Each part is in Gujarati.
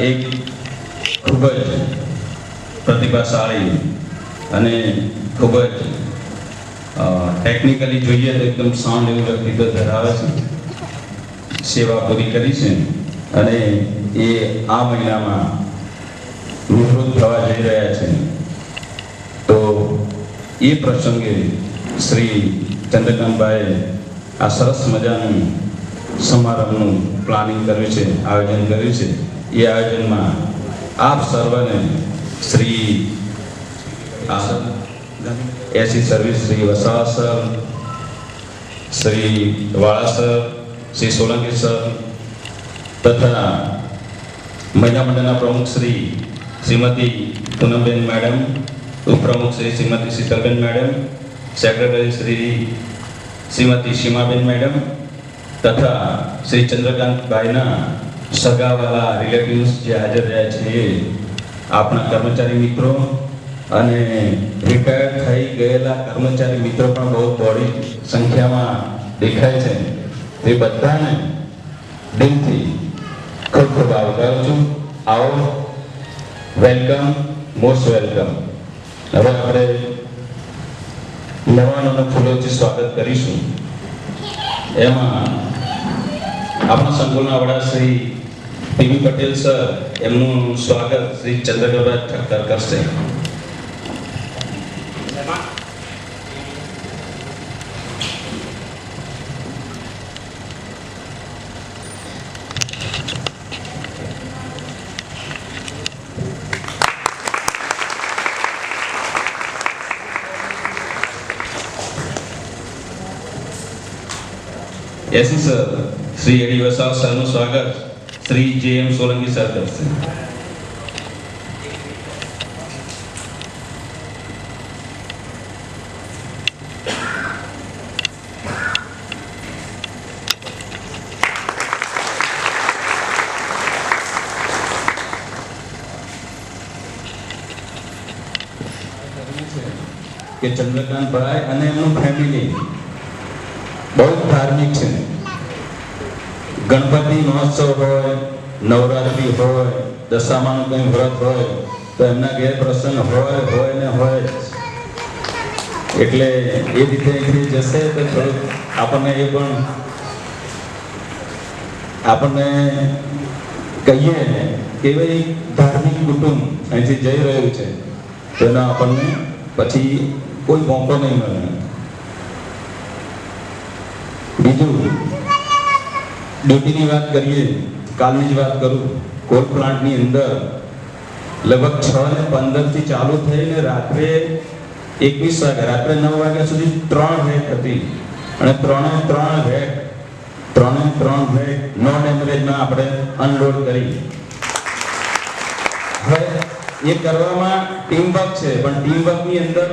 એક ખૂબ જ પ્રતિભાશાળી અને ખૂબ જ ટેકનિકલી જોઈએ તો એકદમ સાઉન્ડ એવું વ્યક્તિત્વ ધરાવે છે, સેવા પૂરી કરી છે અને એ આ મહિનામાં નિવૃત્ત થવા જઈ રહ્યા છે. તો એ પ્રસંગે શ્રી ચંદ્રકાંતભાઈ આ સરસ મજાનું સમારંભનું પ્લાનિંગ કર્યું છે, આયોજન કર્યું છે. એ આયોજનમાં આપ સર્વને Shri AC service Shri Vasava sir, Shri વાળા સર, શ્રી સોલંકી સર તથા મહિલા મંડળના પ્રમુખ શ્રીમતી પૂનમબેન મેડમ, ઉપપ્રમુખ શ્રીમતી શીતલબેન મેડમ, સેક્રેટરી શ્રીમતી સીમાબેન મેડમ તથા શ્રી ચંદ્રકાંતભાઈના સગાવાલા રિલેટિવ્સ જે હાજર રહ્યા છે, એ આપણા કર્મચારી મિત્રો અને રિટાયર્ડ થઈ ગયેલા કર્મચારી મિત્રો પણ બહુ બહોળી સંખ્યામાં દેખાય છે. તે બધાને દિલથી ખૂબ ખૂબ આવકારું છું. આવો, વેલકમ, મોસ્ટ વેલકમ. હવે આપણે મહેમાનોનું ફૂલોથી સ્વાગત કરીશું. એમાં આપણા સંકુલના વડા શ્રી પીવી પટેલ સર, એમનું સ્વાગત શ્રી ચંદ્રકાંતભાઈ ઠક્કર કરશે. એસી સર શ્રી એડી વસાવા સરનું સ્વાગત શ્રી જે.એમ. સોલંકી સર કરશે. કે ચંદ્રકાંતભાઈ અને એમનું ફેમિલી બહુ ધાર્મિક છે. ગણપતિ મહોત્સવ હોય, નવરાત્રી હોય, દશામાનું કંઈ વ્રત હોય તો એમના ઘેર પ્રસંગ હોય ને હોય. એટલે એ રીતે જશે તો થોડુંક આપણને એ પણ આપણને કહીએ કે ભાઈ ધાર્મિક કુટુંબ અહીંથી જઈ રહ્યું છે તો એનો આપણને પછી કોઈ મોકો નહીં મળે. બીજું, ડ્યુટીની વાત કરીએ, કાલની જ વાત કરું. કોલ પ્લાન્ટની અંદર લગભગ 6:15 ચાલુ થઈને રાત્રે 21 વાગે, રાત્રે 9 વાગ્યા સુધી 3 રેક હતી અને 3 રેક નોન એવરેજમાં આપણે અનલોડ કરી. હવે એ કરવામાં ટીમ વર્ક છે, પણ ટીમ વર્કની અંદર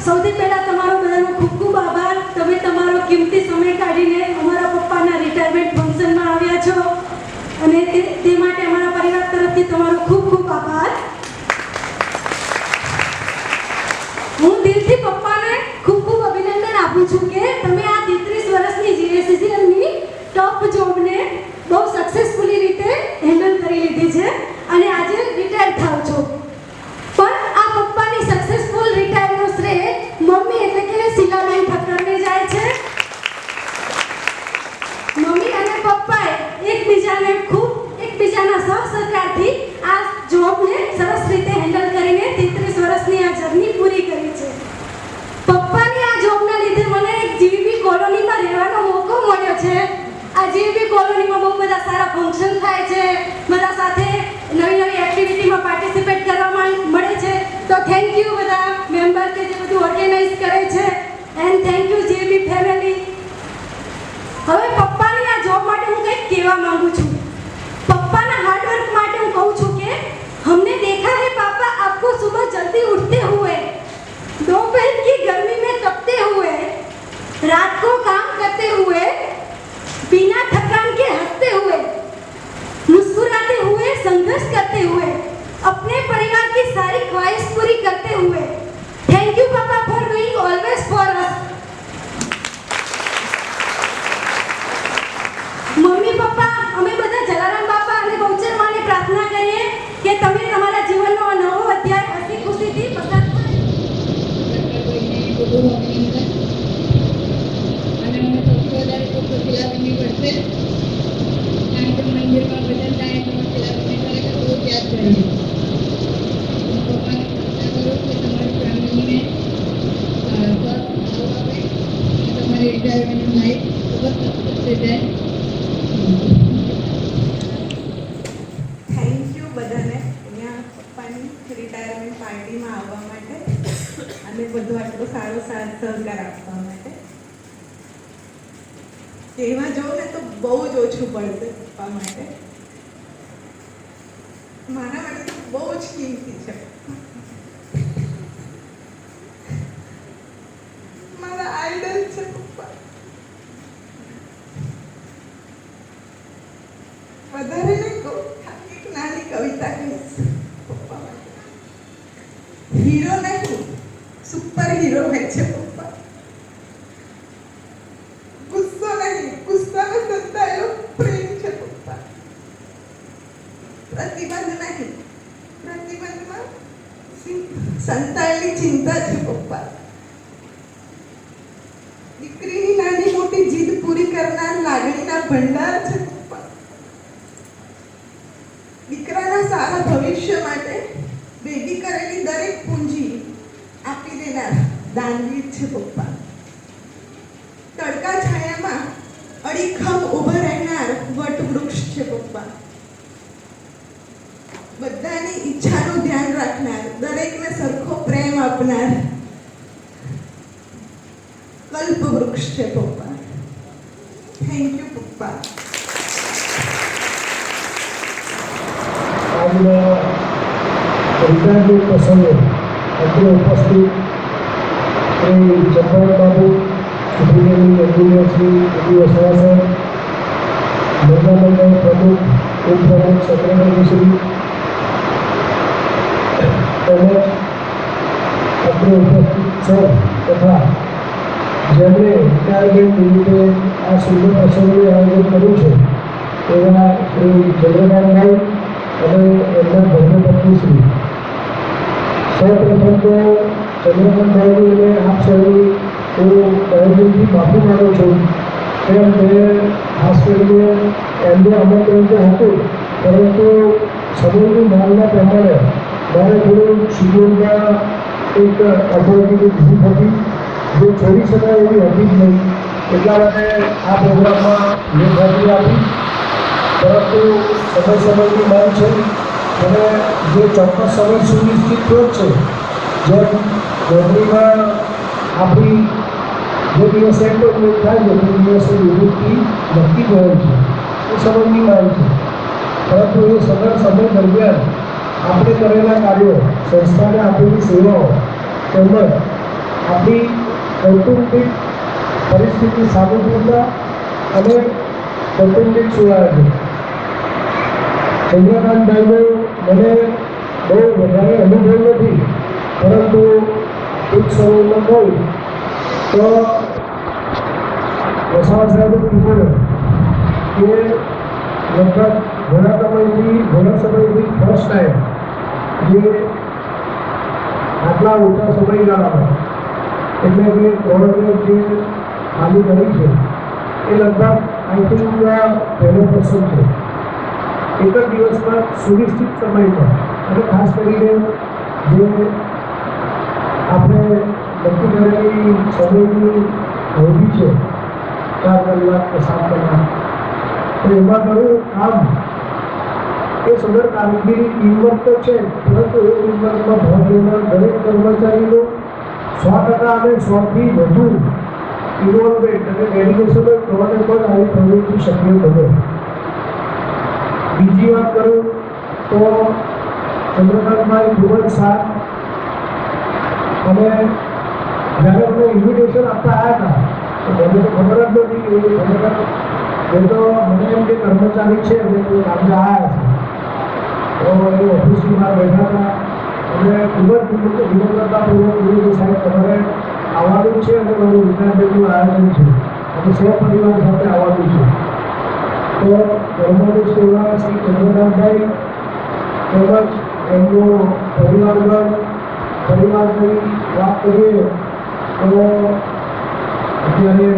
સૌથી પહેલા તમારો બધાનો ખૂબ ખૂબ આભાર. તમે તમારો કિંમતી સમય કાઢીને અમારા પપ્પાના રિટાયરમેન્ટ ફંક્શનમાં આવ્યા છો અને તે માટે અમારા પરિવાર તરફથી તમારો ખૂબ ખૂબ આભાર. હું દિલથી પપ્પાને ખૂબ ખૂબ અભિનંદન આપું છું કે તમે આ 33 વર્ષની જીએસસીસીએલની ટોપ જોબને બહુ સક્સેસફુલી રીતે હેન્ડલ કરી લીધી છે અને આજે રિટાયર થાવ છો. પણ આ પપ્પાની સક્સેસફુલ રિટાયરનો શ્રેય મમ્મીએ છે. આ જીબી કોલોનીમાં બહુ બધા સારા ફંક્શન થાય છે, બધા સાથે નવી નવી એક્ટિવિટીમાં પાર્ટિસિપેટ કરવા મળે છે. તો થેન્ક યુ બધા મેમ્બર કે જે બધું ઓર્ગેનાઇઝ કરે છે, and thank you GB family. હવે પપ્પાની આ જોબ માટે હું કંઈક કહેવા માંગુ છું. पप्पा ना हार्डवर्क માટે હું કહું છું કે हमने देखा है पापा आपको सुबह जल्दी उठते हुए, दोपहर की गर्मी में तपते हुए, रात को काम करते हुए, बिना थकान के हंसते हुए, मुस्कुराते हुए, संघर्ष करते हुए, अपने परिवार की सारी ख्वाहिश पूरी करते हुए. थैंक यू पापा for doing always for us. Mummy papa અમે બધા જલારામ બાપા અને બહુચર માને પ્રાર્થના કરીએ કે તમે તમારા જીવનનો આ નવો અધ્યાય હસી ખુશીથી પસાર કરો. અને અમે સૌથી વધારે તો શિલાબેનની પડશે, કારણ કે મંદિરમાં ભજન થાય તો શિલાબેનને ખરેખર બહુ યાદ કરીએ. પપ્પાને પ્રાર્થના કરો કે તમારી ફેમિલીને તમારી રિટાયરમેન્ટ લાઈફ ખૂબ જ સક્સેસ થઈ જાય. થેન્ક યુ બધાને અહીંયા પપ્પાની રિટાયરમેન્ટ પાર્ટીમાં આવવા માટે અને બધું આટલો સારો સાથ સહકાર આપવા માટે. કહેવા જાઉં ને તો બહુ જ ઓછું પડશે પપ્પા માટે. મારા માટે તો બહુ જ કિંમતી છે. મારા આઈડલ છે પપ્પા. વધારે નહીં કહું, એક નાની કવિતા કહીશ પપ્પા માટે. હીરો નહીં, સુપર હીરો હોય છે પપ્પા. ગુસ્સો નહીં, ગુસ્સામાં સંતાયેલો પ્રેમ છે પપ્પા. પ્રતિબંધ નહીં, પ્રતિબંધમાં સંતાયેલી ચિંતા છે પપ્પા. દીકરીની નાની મોટી જીદ પૂરી કરનાર લાગણીના ભંડાર છે પપ્પા. દીકરાના સારા ભવિષ્ય માટે ભેગી કરેલી દરેક પૂંજી આપી દેનાર દાનવીર છે પપ્પા. તડકા છાયામાં અડીખમ ઊભા રહેનાર વટવૃક્ષ છે પપ્પા. બધાની ઈચ્છાનું ધ્યાન રાખનાર, દરેકને સરખો પ્રેમ આપનાર કલ્પવૃક્ષ છે પપ્પા. થેન્ક યુ પપ્પા. આજના રિટાયરમેન્ટ પ્રસંગે અત્રે ઉપસ્થિત શ્રી ચંપલ બાબુ, સુપ્રિટેન્ડિંગ એન્જિનિયર શ્રી વસાવા સાહેબ, મહિલા મંડળ પ્રમુખ, ઉપપ્રમુખ, સેક્રેટરી શ્રી તેમજ અત્રે ઉપસ્થિત સૌ તથા જેમણે રિટાયરમેન્ટ નિમિત્તે આ સુંદર પ્રસંગનું આયોજન કર્યું છે એવા શ્રી ચંદ્રકાંતભાઈ અને એમના ધર્મપત્ની શ્રી. સૌપ્રથમ તો ચંદ્રકાંતભાઈની અને આપ સૌની હું તહેદિલથી માફી માંગુ છું. કેમ કે ખાસ કરીને એમને આમંત્રણ તો હતું, પરંતુ સમયની માંગના પ્રમાણે મારે થોડું શિડ્યુલમાં એક અગવડની ભૂખ હતી, જે છોડી શકાય એવી હતી જ નહીં. એટલા માટે આ પ્રોગ્રામમાં મેં હાજરી આપી, પરંતુ સમયની માંગ છે અને જે ચોક્કસ સમય સુનિશ્ચિત થયો છે, જેમ નોકરીમાં આપણી જે દિવસે એન્ટરપ્રેટ થાય છે તે દિવસે નિવૃત્તિ નક્કી હોય છે, એ સમયની માંગ છે. પરંતુ એ સમય દરમિયાન આપણે કરેલા કાર્યો, સંસ્થાને આપેલી સેવાઓ તેમજ આપણી કૌટુંબિક પરિસ્થિતિ સાનુકૂળતા અને કૌટુંબિક સુધારા. ચંદ્રકાંતભાઈનો મને બહુ વધારે અનુભવ નથી, પરંતુ ટૂંક સમયમાં કહું તો વસાવા સાહેબે કીધું કે લગભગ ઘણા સમયથી ફર્સ્ટ ટાઈમ જે આટલા ઓછા સમયગાળામાં એટલે કે ગવર્મેન્ટ જે ખાલી કરી છે એ લગભગ આઈ થિંક પહેલો પ્રસંગ છે. એક જ દિવસમાં સુનિશ્ચિત સમયમાં અને ખાસ કરીને જે આપણે નક્કી કરેલી સમયની અવધિ છે चार परिवार के साथ करना। तो एमा करू काम એ સદર કામગીરી ટીમવર્ક તો છે, પરંતુ એ ટીમવર્કમાં ભાગ લેનાર દરેક કર્મચારીનો 100% અને 100થી વધુ ઇન્વોલ્વમેન્ટ અને ડેડિકેશન પ્રમાણે પણ આવી પ્રવૃત્તિ શક્ય બને. બીજી વાત કરું તો ચંદ્રકાંતભાઈ ખૂબ જ સાથ અને જ્યારે મને ઇન્વિટેશન આપતા આવ્યા હતા તો મને તો ખબર જ નથી કે ખરેખર એ તો મને એમ કે કર્મચારી છે અને એ કામને આવ્યા છે. તો એ ઓફિસની બહાર બેઠા હતા અને ખૂબ જ વિનમ્રતાપૂર્વક કીધું કે સાહેબ તમારે આવવાનું છે અને મારું રિટાયરમેન્ટનું આયોજન છે અને સહપરિવાર સાથે આવવાનું છે. તો ધર્મોની સેવા શ્રી ચંદ્રકાંતભાઈ તેમજ એમનો પરિવારની વાત કરીએ તો અત્યારે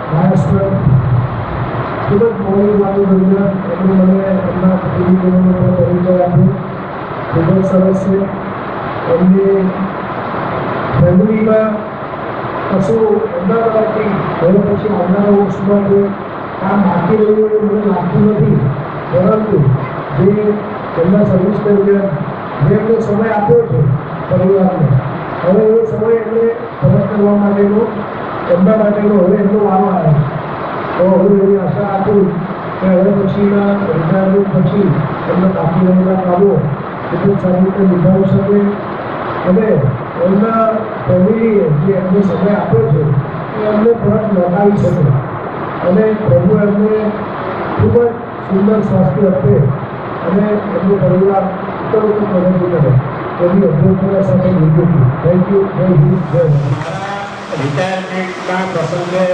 મહારાષ્ટ્ર ખૂબ જ મોડી વાતો દરમિયાન એમણે મને એમના પરિજનોનો પરિચય આપ્યો. ખૂબ જ સરસ છે. એમની ફેમિલીમાં કશું એમના તરફથી હવે પછી આવનારા વર્ષમાં જે કામ બાકી રહ્યું એવું મને લાગતું નથી, પરંતુ જે એમના સર્વિસ દરમિયાન જે એમને સમય આપ્યો છે પરિવારને, હવે એ સમય એમને પરત કરવા માટેનો એમના માટેનો હવે એમનો વારો આવે. તો હું એવી આશા રાખું કે હવે પછીના રિટાયરમેન્ટ પછી એમને બાકી રહેલા કામો ખૂબ જ સારી રીતે નિભાવી શકે અને એમના ફેમિલીએ જે એમને સમય આપ્યો છે એ એમને પરત લગાવી શકે અને પ્રભુ એમને ખૂબ જ સુંદર સ્વાસ્થ્ય આપે અને એમનો પરિવાર ઉત્તર પ્રગતિ કરે એવી અભ્યર્થના સાથે વિનંતી. Thank you. જય હિન્દ, જય ભારત. રિટાયરમેન્ટના પ્રસંગે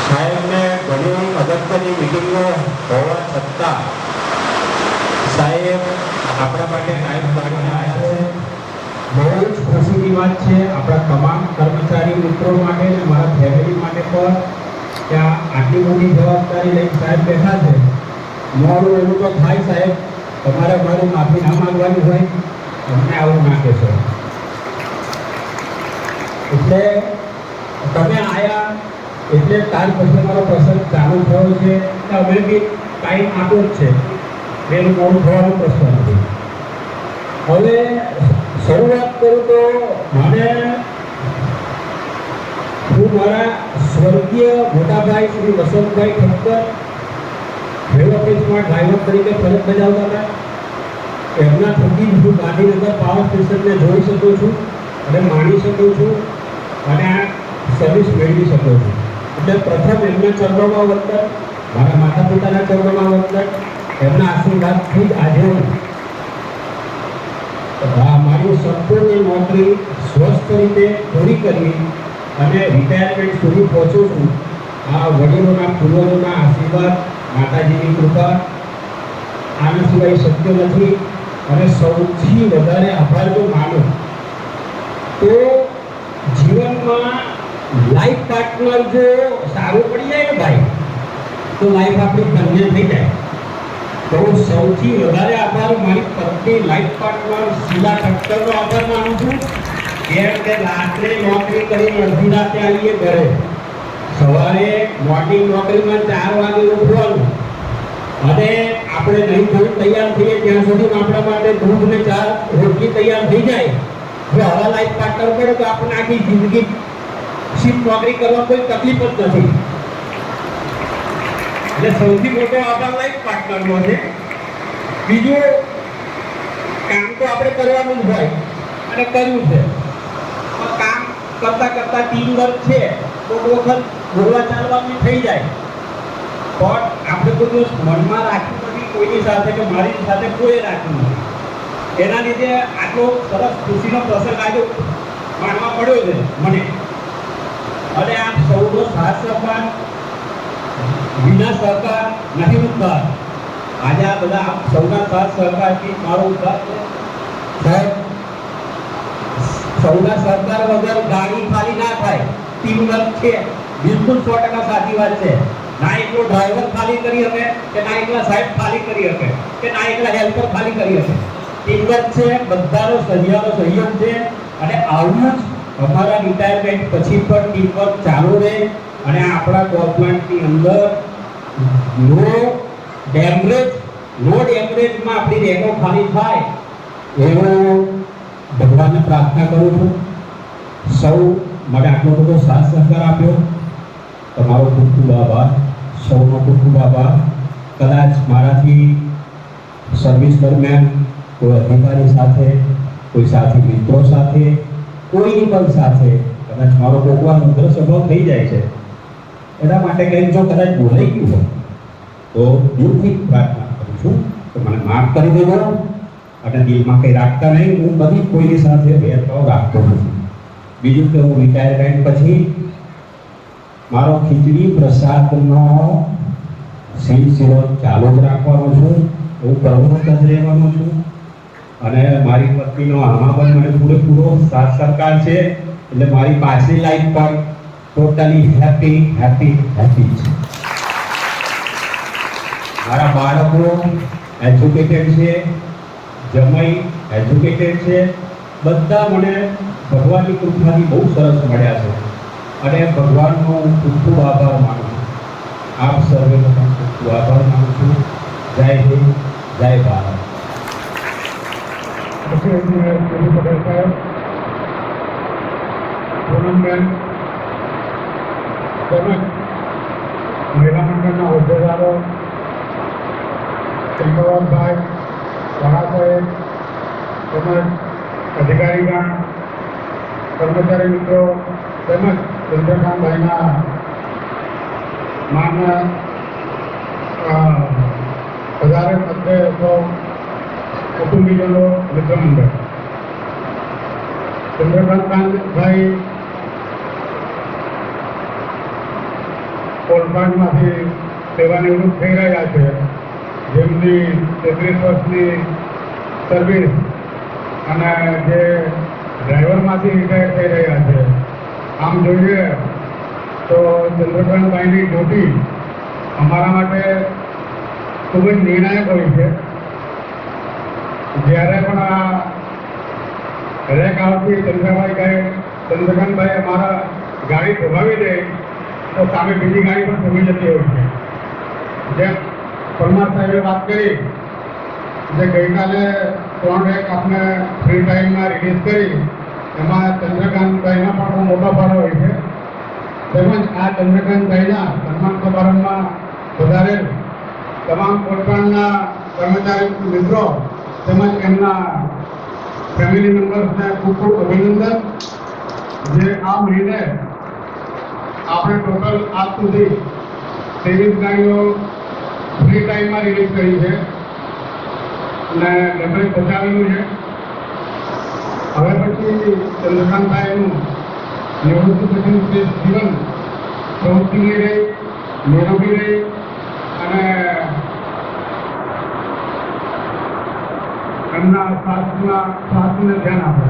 સાહેબને ઘણી અગત્યની મિટિંગો હોવા છતાં સાહેબ આપણા માટે ટાઈમ કાઢીને આવ્યા છે. બહુ જ ખુશીની વાત છે આપણા તમામ કર્મચારી મિત્રો માટે અને મારા ફેમિલી માટે પણ કે આટલી મોટી જવાબદારી લઈને સાહેબ બેઠા છે. મોડું એવું તો થાય સાહેબ, તમારે મારું માફી ના માંગવાની હોય, અમને આવું ના કહેશો. એટલે તમે આયા એટલે ત્યાર પછી મારો પ્રસંગ ચાલુ થયો છે. અમે બી ટાઈમ આપ્યો જ છે, એનું મોડું થવાનો પ્રશ્ન નથી. હવે શરૂઆત કરું તો હું મારા સ્વર્ગીય મોટાભાઈ શ્રી વસંતભાઈ ઠક્કર રેલ ઓફિસમાં ડ્રાઈવર તરીકે ફરજ બજાવતા હતા. એમના થકી હું ગાંધીનગર પાવર સ્ટેશનને જોઈ શકું છું અને માણી શકું છું અને આ સર્વિસ મેળવી શકું છું. એટલે પ્રથમ એમના ચરણોમાં વંદન, મારા માતા પિતાના ચરણોમાં વંદન, એમના આશીર્વાદથી જ આજે હું મારી સંપૂર્ણ નોકરી સ્વસ્થ રીતે પૂરી કરવી અને રિટાયરમેન્ટ સુધી પહોંચું છું. આ વડીલોના પૂર્વજોના આશીર્વાદ, માતાજીની કૃપા, આના સિવાય શક્ય નથી. અને સૌથી વધારે આભાર જો માનો તો જીવનમાં લાઈફ પાર્ટનર જો સારું પડી જાય ને ભાઈ, તો લાઈફ આપણી ધન્ય થઈ જાય. તો હું સૌથી વધારે આભાર મારી પત્ની લાઈફ પાર્ટનર શીલા ઠક્કરનો આભાર માનું છું. કેમ કે રાત્રે નોકરી કરી અડધી રાતે આવીએ ઘરે, સવારે મોર્નિંગ નોકરીમાં 4 વાગે ઉઠવાનું અને આપણે નહીં થોડું તૈયાર થઈએ ત્યાં સુધી આપણા માટે દૂધ ને ચા રોટલી તૈયાર થઈ જાય. જો હવા લાઈફ પાર્ટનર પડે તો આપણને આખી જિંદગી શિફ્ટ નોકરી કરવા કોઈ તકલીફ જ નથી. એટલે સૌથી મોટો આભાર લાઈફ પાર્ટનરનો છે. બીજું, કામ તો આપણે કરવાનું જ હોય અને કર્યું છે. કામ કરતા કરતા ટીમ વર્ક છે તો વખત બોલવા ચાલવાનું થઈ જાય, પણ આપણે બધું મનમાં રાખ્યું નથી કોઈની સાથે કે મારી સાથે કોઈ રાખ્યું નથી. એના લીધે આટલો સરસ ખુશીનો પ્રસંગ આજે માણવા મળ્યો છે મને. અને આ સૌનો સાથ સહકાર, વિના સહકાર નથી ઉદ્ધાર. આજે આ બધા આપ સૌના સાથ સહકારથી મારો ઉદ્ધાર છે. સાહેબ, સૌના સહકાર વગર ગાડી ખાલી ના થાય. ટીમ વર્ક છે, બિલકુલ 100% સાચી વાત છે. ના એકલો ડ્રાઈવર ખાલી કરી શકે કે ના એકલા સાહેબ ખાલી કરી શકે કે ના એકલા હેલ્પર ખાલી કરી શકે. ટીમ વર્ક છે, બધાનો સહયોગ છે અને આવું જ અમારા રિટાયરમેન્ટ પછી પણ ટીમ વર્ક ચાલુ રહે અને આપણા ગવર્મેન્ટની અંદર નો ડેમરેજમાં આપણી રેકો ખાલી થાય એવો ભગવાનને પ્રાર્થના કરું છું. સૌ મને આટલો બધો સાથ સહકાર આપ્યો, તમારો ખૂબ ખૂબ આભાર. સૌનો ખૂબ ખૂબ આભાર. કદાચ મારાથી સર્વિસ દરમિયાન કોઈ અધિકારી સાથે, કોઈ સાથી મિત્રો સાથે, કોઈની પણ સાથે કદાચ મારો કોકવાર ઉગ્ર સ્વભાવ થઈ જાય છે. એના માટે કંઈક જો કદાચ બોલાઈ ગયું હોય તો દિલથી પ્રાર્થના કરું છું કે મને માફ કરી દેજો અને દિલમાં કંઈ રાખતા નહીં. હું બધી કોઈની સાથે ભેદભાવ રાખતો નથી. બીજું કે હું રિટાયરમેન્ટ પછી મારો ખીચડી પ્રસાદનો સિલસિલો ચાલુ જ રાખવાનો છું. હું પ્રવૃત્ત જ રહેવાનો છું અને મારી પત્નીનો આમાં પણ મને પૂરેપૂરો સાથ સહકાર છે. એટલે મારી પાછલી લાઈફ પણ ટોટલી હેપી છે. મારા બાળકો એજ્યુકેટેડ છે, જમાઈ એજ્યુકેટેડ છે. બધા મને ભગવાનની કૃપાથી બહુ સરસ મળ્યા છે અને ભગવાનનો હું ખૂબ ખૂબ આભાર માનું છું. આપ સર્વેનો પણ ખૂબ ખૂબ આભાર માનું છું. જય હિન્દ, જય ભારત. મુખ્યમંત્રી કેશુભાઈ પટેલ સાહેબ, પૂનમબેન તેમજ મહિલા મંડળના હોદ્દેદારો, ચંદ્રકાંતભાઈ વડા સાહેબ તેમજ અધિકારીગણ, કર્મચારી મિત્રો તેમજ ચંદ્રકાંતભાઈના માન્ય વધારે મધ્ય કુટુંબીજનો મિત્ર મંડળ. ચંદ્રકાંતભાઈ કોલપાડમાંથી સેવા નિવૃત્ત થઈ રહ્યા છે, જેમની 33 વર્ષની સર્વિસ અને જે ડ્રાઈવરમાંથી રિટાયર થઈ રહ્યા છે. આમ જોઈએ તો ચંદ્રકાંતભાઈની ડ્યુટી અમારા માટે ખૂબ જ નિર્ણાયક હોય છે. જ્યારે પણ આ રેક આવતી ચંદ્રકાંતભાઈ અમારા ગાડી થોભાવી દે તો સામે બીજી ગાડી પણ થોભી જતી હોય છે. જેમ પરમાર સાહેબે વાત કરી, જે ગઈકાલે 3 રેક આપણે ફ્રી ટાઈમમાં રિલીઝ કરી, એમાં ચંદ્રકાંતભાઈના પણ મોટો ફાળો હોય છે. તેમજ આ ચંદ્રકાંતભાઈના સન્માન સમારંભમાં વધારેલ તમામ કોલપાડના કર્મચારી મિત્રો તેમજ એમના ફેમિલી મેમ્બર્સને ખૂબ ખૂબ અભિનંદન. જે આ મહિને આપણે ટોટલ આજ સુધી 23 ગાડીઓ ફ્રી ટાઈમમાં રિલીઝ કરી છે અને ડેમેજ બચાવેલું છે. હવે પછી ચંદ્રકાંતભાઈનું નિવૃત્તિ પછીનું જીવન પ્રવૃત્તિની રહી, નિરોગી રહી અને એમના સ્વાસ્થ્યને ધ્યાન આપે.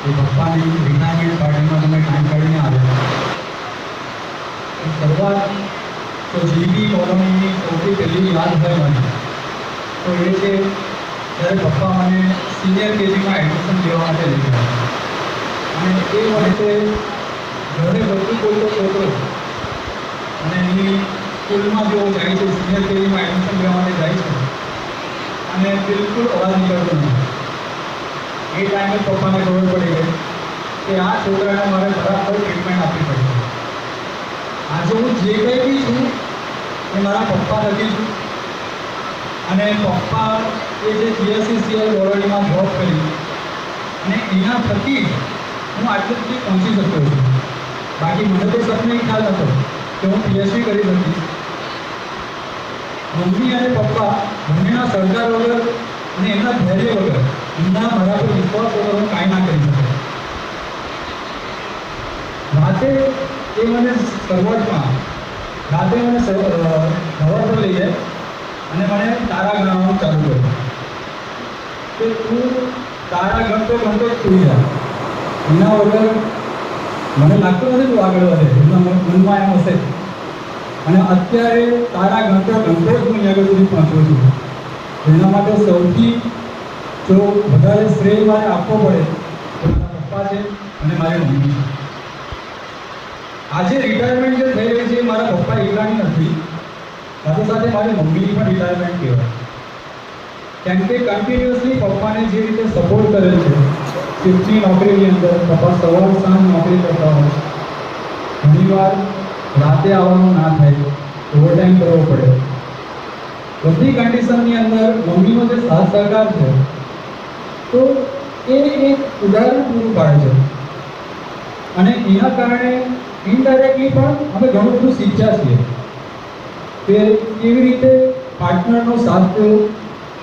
એ પપ્પાની રિટાયરમેન્ટ પાર્ટીમાં તમે ટાઈમ કાઢીને આવ્યા. શરૂઆત તો જીબી કોલોનીની સૌથી પહેલી યાદ હોય મને તો એ છે જ્યારે પપ્પા મને સિનિયર કેજીમાં એડમિશન લેવા માટે લઈ ગયા અને એ વખતે ઘરે બધું કોઈ તો છોકરો અને એની સ્કૂલમાં જો જાય છે સિનિયર કેજીમાં એડમિશન લેવા માટે જાય છે અને બિલકુલ અવાજ નીકળતો નથી. એ ટાઈમે પપ્પાને ખબર પડી ગઈ કે આ છોકરાને મારે બરાબર ટ્રીટમેન્ટ આપવી પડશે. આજે હું જે કંઈ બી છું એ મારા પપ્પા નથી છું અને પપ્પા એ જે જીએસસીસીએલ ઓલરેડીમાં જોબ કરી અને એના થકી હું આટલું સુધી પહોંચી શક્યો છું. બાકી મને તો સપને ખ્યાલ હતો કે હું પીએચડી કરી શકીશ. મમ્મી અને પપ્પા બંનેના સહકાર વગર અને એમના ધૈર્ય વગર એમના મારા પર વિશ્વાસ વગર હું કાંઈ ના કરી શકે. રાતે એ મને શરૂઆતમાં રાતે મને ધવા પર લઈ જાય અને મને તારા ગણવાનું ચાલુ કર્યું કે તું તારા ગણતો ગણતો જ સૂઈ જા. એના વગર મને લાગતું નથી તું આગળ વધે. એમના મનમાં એમ હશે અને અત્યારે તારા ગણતો ગણતો જ હું આગળ સુધી પહોંચ્યો છું. એના માટે સૌથી જો વધારે શ્રેય મારે આપવો પડે તો મારા પપ્પા છે અને મારી મમ્મી છે. આજે રિટાયરમેન્ટ જે થઈ રહી છે એ મારા પપ્પા એકલાની નથી, સાથે સાથે મારી મમ્મીની પણ રિટાયરમેન્ટ કહેવાય. કેમ કે કન્ટિન્યુઅસલી પપ્પાને જે રીતે સપોર્ટ કરે છે શિફ્ટની નોકરીની અંદર પપ્પા સવાર સાંજ નોકરી કરતા હોય, ઘણીવાર રાતે આવવાનું ના થાય, ઓવરટાઈમ કરવો પડે. બધી કન્ડિશનની અંદર મમ્મીનો જે સાથ સહકાર છે તો એ એક ઉદાહરણ પૂરું પાડે છે અને એના કારણે ઇનડાયરેક્ટલી પણ અમે ઘણું બધું શીખ્યા છીએ કે કેવી રીતે પાર્ટનરનો સાથ દેવો,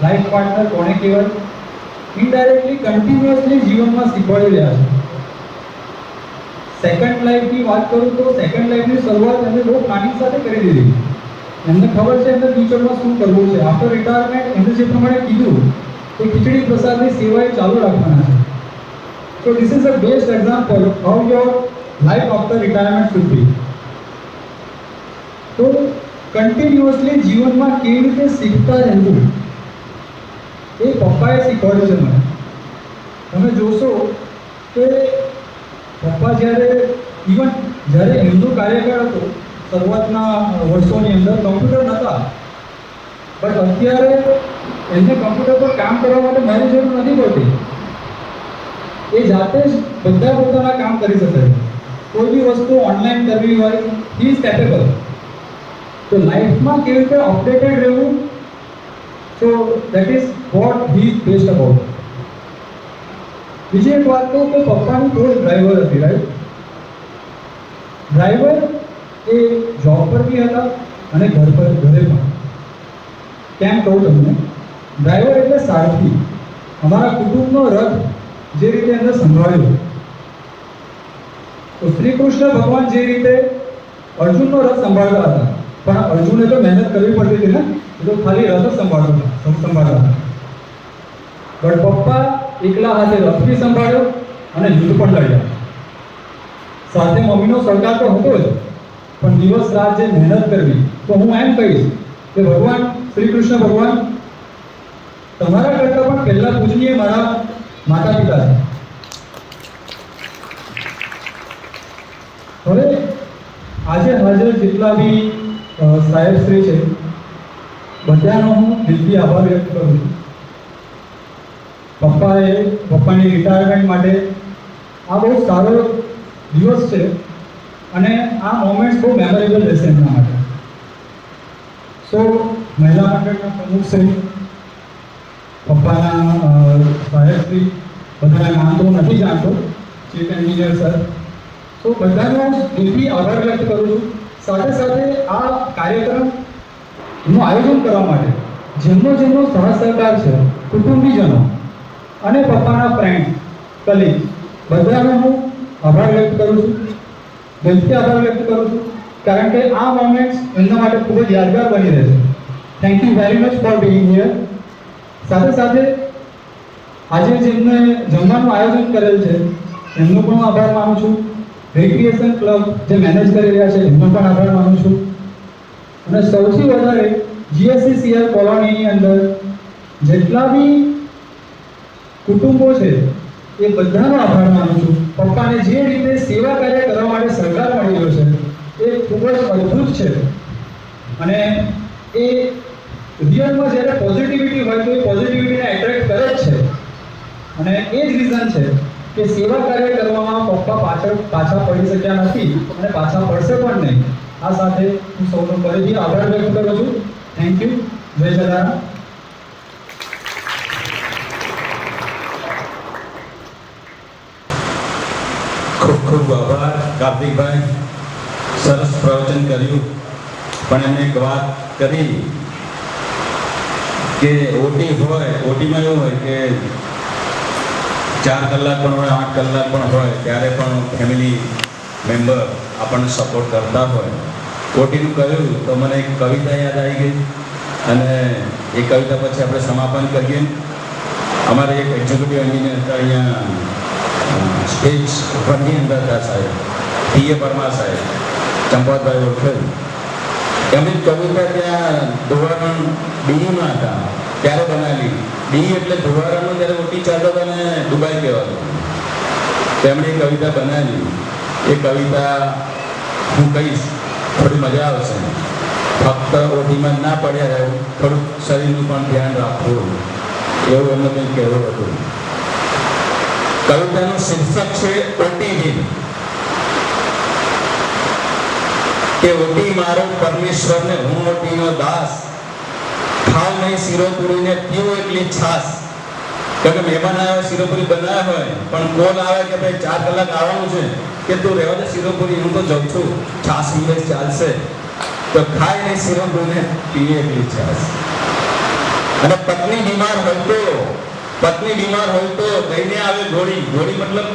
લાઈફ પાર્ટનર કોને કહેવાય. ઇનડાયરેક્ટલી કન્ટિન્યુઅસલી જીવનમાં શીખવાડી રહ્યા છે. સેકન્ડ લાઈફની વાત કરું તો સેકન્ડ લાઈફની શરૂઆત એમને બહુ પ્લાનિંગ સાથે કરી દીધી. એમને ખબર છે એમને ફ્યુચરમાં શું કરવું છે. આફ્ટર રિટાયરમેન્ટ એમને જે પ્રમાણે કીધું કે ખીચડી પ્રસાદની સેવા એ ચાલુ રાખવાના છે. So this is a best example how your life after retirement should be. તો કન્ટિન્યુઅસલી જીવનમાં કેવી રીતે શીખતા રહેવું એ પપ્પાએ શીખવાડ્યું છે મને. તમે જોશો કે પપ્પા જ્યારે એમનો કાર્યકાળ હતો શરૂઆતના વર્ષોની અંદર કમ્પ્યુટર નહોતા, બટ અત્યારે એમને કમ્પ્યુટર પર કામ કરવા માટે મારી જરૂર નથી પડતી. એ જાતે જ બધા પોતાના કામ કરી શકે છે. કોઈ બી વસ્તુ ઓનલાઈન કરવી હોય હી ઇઝ કેપેબલ. તો લાઈફમાં કેવી રીતે અપડેટેડ રહેવું, so that is what he is best about. બીજી એક વાત કહું કે પપ્પાની કોઈ ડ્રાઈવર હતી, રાઈટ. ડ્રાઈવર એ જોબ પર બી હતા અને ઘરે પણ. કેમ કહું તમને, ડ્રાઈવર એટલે સારથી, અમારા કુટુંબનો રથ જે રીતે એમને સંભાળ્યો. તો શ્રી કૃષ્ણ ભગવાન જે રીતે અર્જુનનો રથ સંભાળતા હતા, પણ અર્જુને તો મહેનત કરવી પડતી હતી ને, એ તો ખાલી રથ જ સંભાળતા હતા. બટ પપ્પા એકલા હાથે રથ બી સંભાળ્યો અને યુદ્ધ પણ લડ્યા. સાથે મમ્મીનો સહકાર તો હતો જ, પણ દિવસ રાત જે મહેનત કરવી. તો હું એમ કહીશ કે ભગવાન શ્રી કૃષ્ણ ભગવાન તમારા કરતાં પણ પહેલા પૂજનીય મારા માતા પિતા છે. હવે આજે હાજર જેટલા બી સાહેબશ્રી છે બધાનો હું દિલથી આભાર વ્યક્ત કરું છું. પપ્પાની રિટાયરમેન્ટ માટે આ બહુ સારો દિવસ છે અને આ મોમેન્ટ્સ બહુ મેમોરેબલ રહેશે એમના માટે. સો મહિલા મંડળના પ્રમુખ શ્રી, પપ્પાના સાહેબશ્રી, બધાના નામ તો હું નથી જાણતો, ચીફ એન્જિનિયર સર, તો બધાનો દિલથી આભાર વ્યક્ત કરું છું. સાથે સાથે આ કાર્યક્રમનું આયોજન કરવા માટે જેમનો સાથ સહકાર છે, કુટુંબીજનો અને પપ્પાના ફ્રેન્ડ, કલીગ, બધાનો હું આભાર વ્યક્ત કરું છું, દિલથી આભાર વ્યક્ત કરું છું. કારણ કે આ મોમેન્ટ્સ એમના માટે ખૂબ જ યાદગાર બની રહેશે. Thank you very much for Bing here. સાથે સાથે આજે જેમને જમવાનું આયોજન કરેલ છે એમનો પણ આભાર માનું છું. રિક્રિએશન ક્લબ જે મેનેજ કરી રહ્યા છે એમનો પણ આભાર માનું છું. અને સૌથી વધારે જીએસસીસીએલ કોલોનીની અંદર જેટલા બી કુટુંબો છે એ બધાનો આભાર માનું છું. પપ્પાને જે રીતે સેવા કાર્ય કરવા માટે સહકાર મળી રહ્યો છે એ ખૂબ જ અદ્ભુત છે. અને એ રિયલમાં જ્યારે પોઝિટિવિટી હોય તો એ પોઝિટિવિટીને એટ્રેક્ટ કરે જ છે. અને એ જ રીઝન છે કે સેવા કાર્ય કરવામાં પપ્પા પાછા પડી શક્યા નથી અને પાછા પડશે પણ નહીં. આ સાથે હું સૌનો ફરીથી આભાર વ્યક્ત કરું છું. Thank you. જય જલારામ. ખૂબ ખૂબ આભાર કાર્તિકભાઈ. સરસ પ્રવચન કર્યું. પણ એમને એક વાત કરી કે ઓટી હોય, ઓટીમાં એવું હોય કે 4 કલાક પણ હોય, 8 કલાક પણ હોય, ત્યારે પણ ફેમિલી મેમ્બર આપણને સપોર્ટ કરતા હોય. ઓટીનું કહ્યું તો મને એક કવિતા યાદ આવી ગઈ અને એ કવિતા પછી આપણે સમાપન કરીએ. અમારે એક એક્ઝિક્યુટિવ એન્જિનિયર હતા અહીંયા સ્ટેજ ઉપરની અંદર હતા સાહેબ, ટીએ પરમાર સાહેબ, ચંપાતભાઈ ઓળખે. એમની કવિતા ત્યાં ધોવારણ ડીયુમાં હતા ત્યારે બનાવેલી. ડી એટલે ધોવારણનું જ્યારે ઓટી ચાલતો હતો ને દુબઈ કહેવાતો. તેમણે એ કવિતા બનાવેલી. એ કવિતા હું કહીશ, થોડી મજા આવશે. ફક્ત ઓટીમાં ના પડ્યા રહેવું, થોડુંક શરીરનું પણ ધ્યાન રાખવું, એવું એમને કંઈક કહેવું હતું. કવિતાનું શીર્ષક છે ઓટીહીન. કે ઓટી મારો પરમેશ્વર ને હું ઓટીનો દાસ, ખાવ નહીં શીરોપુરીને પીવો એટલી છાસ. કેમ કે મહેમાન આવ્યા શીરોપુરી બનાવ્યા હોય પણ કોલ આવે કે ભાઈ 4 કલાક આવવાનું છે, કે તું રહેવા દે શીરોપુરી, હું તો જઉં છું, છાસ પીવે ચાલશે. તો ખાય નહીં શીરોપુરીને પીવે એટલી છાસ. અને પત્ની બીમાર હોય તો દઈને આવે ગોળી. ગોળી મતલબ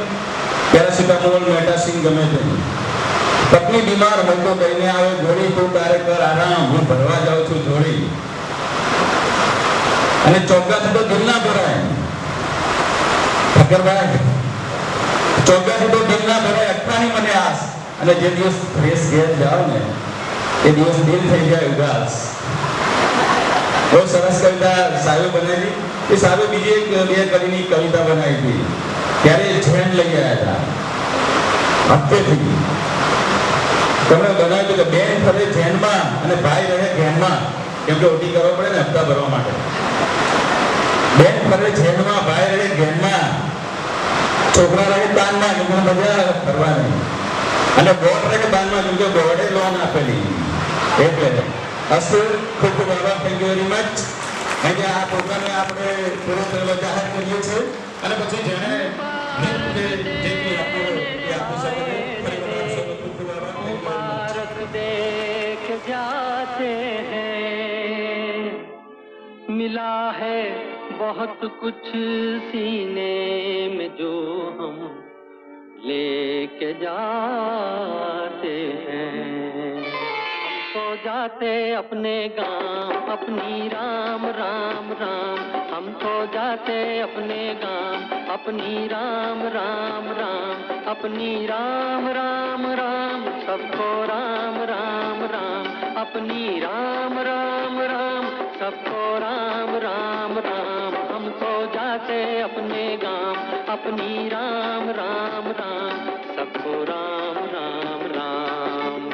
પેરાસિટામોલ, મેટાસિન ગમે તે. પત્ની બીમાર હોય તો દઈને આવે ગોળી. તું તારે કર આરામ, હું ભરવા જાઉં છું જોડી. અને ચોગ્ગાથી તો દિલ ના ભરાય ઠક્કરભાઈ, ચોગ્ગાથી તો દિલ ના ભરાય, અઠ્ઠાની મને આસ. અને જે દિવસ ફ્રેશ ઘેર જાવ ને એ દિવસ દિલ થઈ જાય ઉદાસ. બહુ સરસ કવિતા સાહેબે બનાવી. એ સાહેબે બીજી એક 2 કડીની કવિતા બનાવી હતી. ત્યારે ઝેન લઈ આવ્યા હતા હપ્તેથી. તમે બનાવ્યું કે બેન ફરે ઝેનમાં અને ભાઈ રહે ઘેનમાં. કેમ કે ઓટી કરવો પડે ને હપ્તા ભરવા માટે. બેન ફરે ઝેનમાં, ભાઈ રહે ઘેનમાં, છોકરા રહે તાનમાં, કેમ કે મજા ફરવાની. અને બોર્ડ રહે બાનમાં, કેમ કે બોર્ડે લોન આપેલી. એટલે અસલ ખૂબ ખૂબ આભાર. Thank you very much. કારણ કે આ પ્રોગ્રામને આપણે પૂરો થયેલો જાહેર કરીએ છીએ અને પછી જેને જે કંઈ આપણું એ આપી શકે છે. ફરી વખત ખૂબ ખૂબ આભાર. देख जाते हैं मिला है बहुत कुछ सीने में जो हम लेके जाते हैं. हम तो जाते अपने गांव अपनी राम राम राम. हम तो जाते अपने गांव अपनी राम राम राम. अपनी राम राम राम सबको राम राम राम. अपनी राम राम राम सबको राम राम राम. हम तो जाते अपने गांव अपनी राम राम राम. सबको राम राम राम.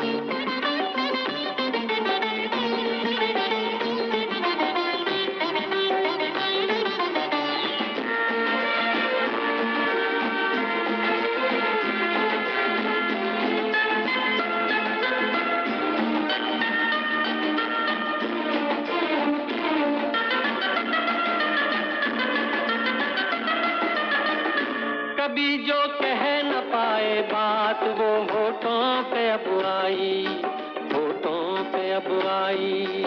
कभी जो कह न पाए बात वो होठों पे अब आई, होठों पे अब आई.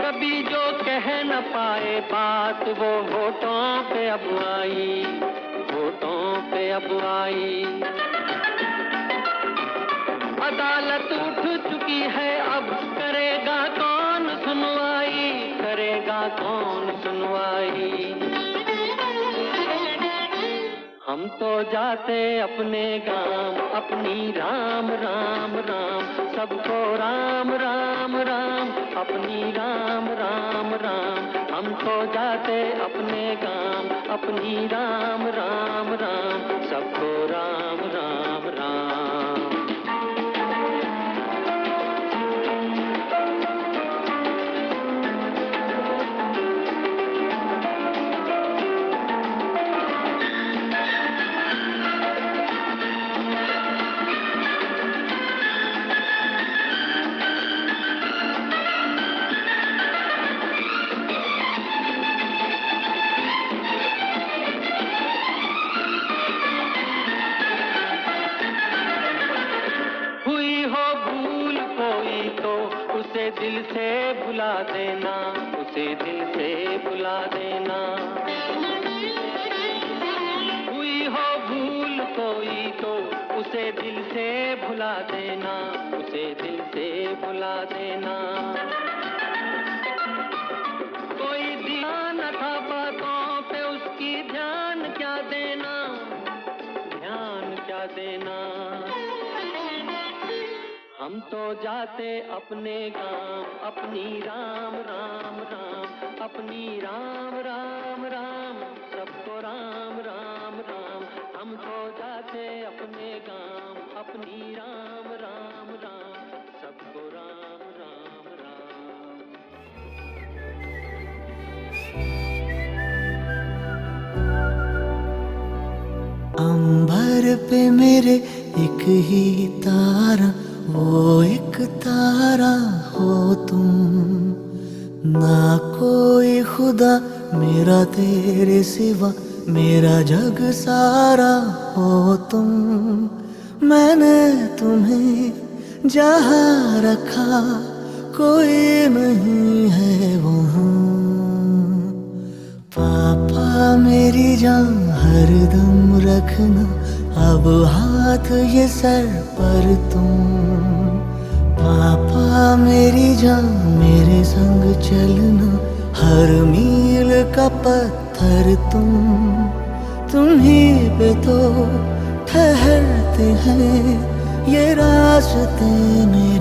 कभी जो कह न पाए बात वो होठों पे अब आई, होठों पे अब आई. अदालत उठ चुकी है अब करेगा कौन सुनवाई, करेगा कौन सुनवाई. हम तो जाते अपने गांव, अपनी राम राम राम, सबको राम राम राम, अपनी राम राम राम। हम तो जाते अपने गांव, अपनी राम राम राम, सबको राम राम राम। हुई हो भूल कोई तो उसे दिल से भुला देना, उसे दिल से भुला देना। हुई हो भूल कोई तो उसे दिल से भुला देना, उसे दिल से भुला देना। कोई ध्यान था बातों पे उसकी, ध्यान क्या देना, ध्यान क्या देना। हम तो जाते अपने गांव, अपनी राम राम राम, अपनी राम राम राम, सबको राम राम राम। हम तो जाते अपने गांव, अपनी राम राम राम, सबको राम राम राम। अंबर पे मेरे एक ही तारा, वो एक तारा हो तुम। ना कोई खुदा मेरा तेरे सिवा, मेरा जग सारा हो तुम। मैंने तुम्हें जहाँ रखा कोई नहीं है वहाँ। पापा मेरी जान हरदम रखना, अब हाथ ये सर पर तुम। पापा मेरी जान मेरे संग चलना, हर मील का पत्थर तुम ही पे तो ठहरते हैं ये रास्ते में।